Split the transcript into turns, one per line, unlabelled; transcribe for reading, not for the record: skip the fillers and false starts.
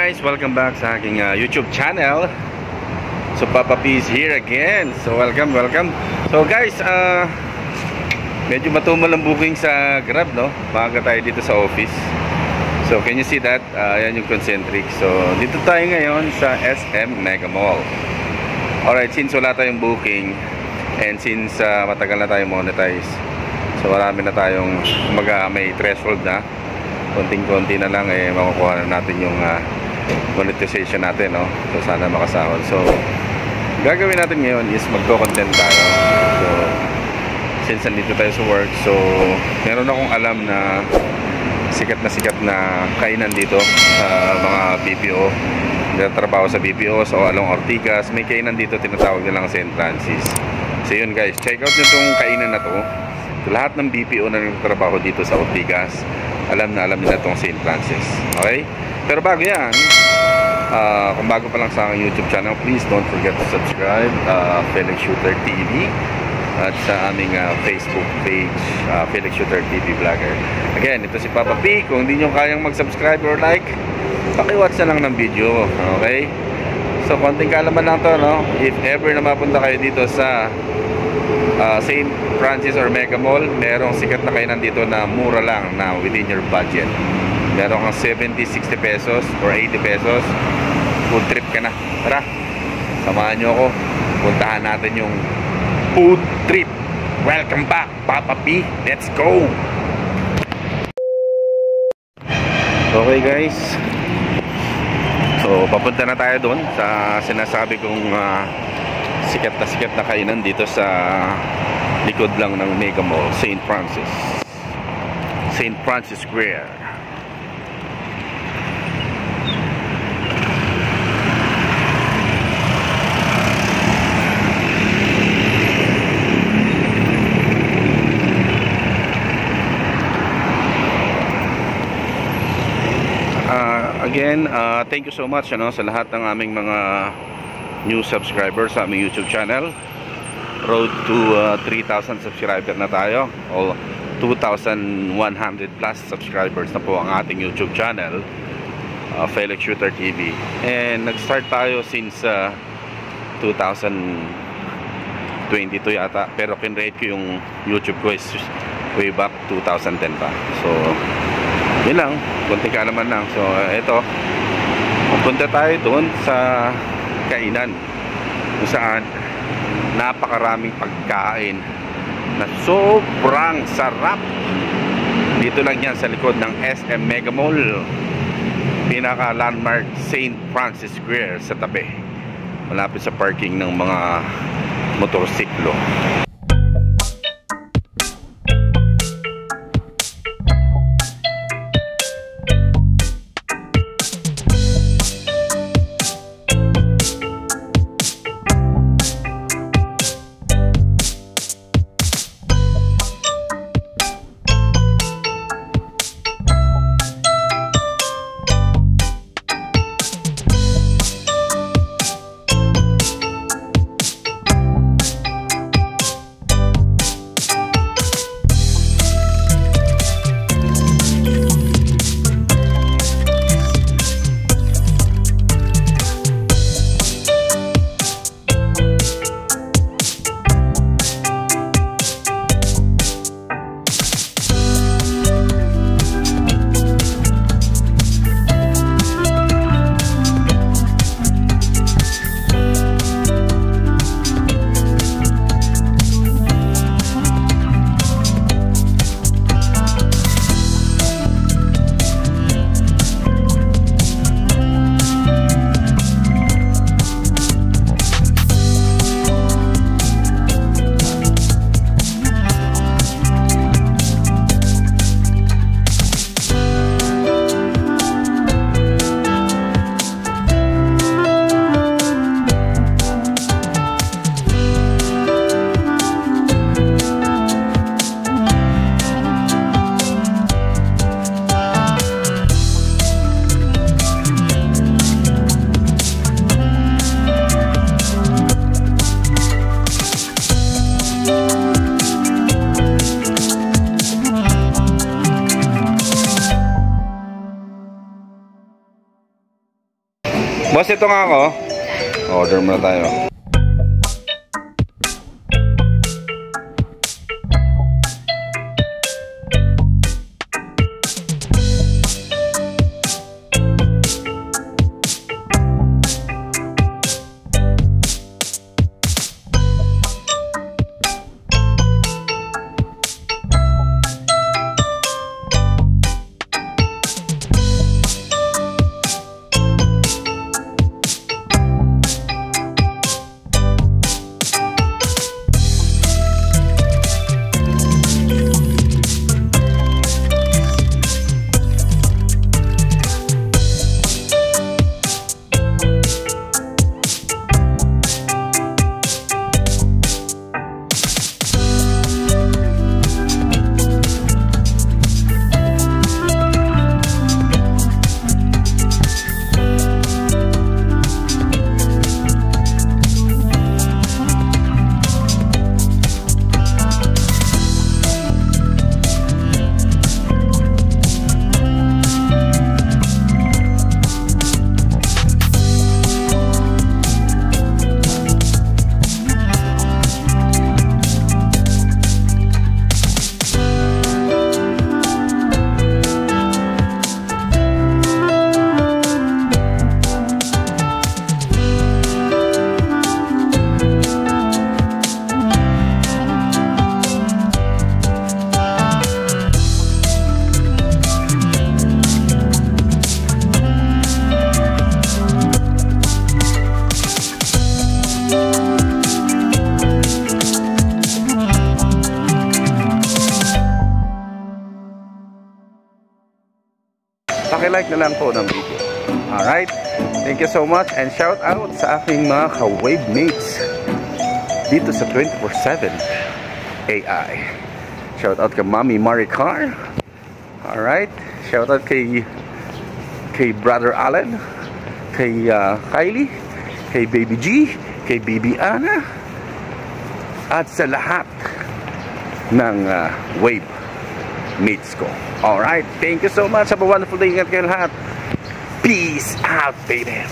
guys, welcome back sa aking YouTube channel. So Papa P is here again. So welcome. So guys, medyo matumal ang booking sa Grab, no? Maaga tayo dito sa office. So can you see that? Yan yung Concentric. So dito tayo ngayon sa SM Mega Mall. Alright, since wala tayong booking and since matagal na tayo monetize, so marami na tayong may threshold na. Konting-konti na lang makukuha na natin yung monetization natin, no? So sana makasahod. So gagawin natin ngayon is magko-content tayo. So since nandito tayo sa work, so meron akong alam na sikat na kainan dito sa mga BPO. Nagtatrabaho sa BPO, so along Ortigas, may kainan dito tinatawag nilang St. Francis. So yun guys, check out nyo itong kainan na to. So, lahat ng BPO na nagtatrabaho dito sa Ortigas, alam nila itong St. Francis. Okay? Pero bago yan, kung bago pa lang sa aking YouTube channel, please don't forget to subscribe, Felix Shooter TV, at sa aming Facebook page, Felix Shooter TV Vlogger. Again, ito si Papa P. Kung hindi nyo kayang mag-subscribe or like, pakiwatch na lang ng video. Okay? So, konting kaalaman lang to, no? If ever na mapunta kayo dito sa St. Francis or Mega Mall, merong sikat na kainan dito na mura lang, na within your budget. Meron kang 70, 60 pesos or 80 pesos, food trip ka na. Tara, samahan nyo ako, puntahan natin yung food trip. Welcome back, Papa P. Let's go. Okay guys, so papunta na tayo doon sa sinasabi kong sikat na kainan dito sa likod lang ng Mega Mall, St. Francis Square. Again, thank you so much sa lahat ng aming mga new subscribers sa aming YouTube channel. Road to 3,000 subscriber na tayo, o 2,100 plus subscribers na po ang ating YouTube channel, Felix Shooter TV. And nag-start tayo since 2022 yata, pero kinrate ko yung YouTube ko is way back 2010 pa. So yun lang, konting kaalaman lang. So ito, pupunta tayo doon sa kainan kung saan napakaraming pagkain na sobrang sarap. Dito lang yan sa likod ng SM Mega Mall, pinaka landmark St. Francis Square sa tabi, malapit sa parking ng mga motorsiklo. Boss, ito nga ako. Order muna tayo. Paki-like na lang po ng video. Alright? Thank you so much and shout out sa aking mga ka-wave mates dito sa 24/7 AI. Shout out kay Mami Maricar. Alright? Shout out kay Brother Allen, kay Kylie, kay Baby G, kay Baby Ana, at sa lahat ng wave mates ko. Alright, thank you so much. Have a wonderful day. Ingat kayo lahat. Peace out, baby.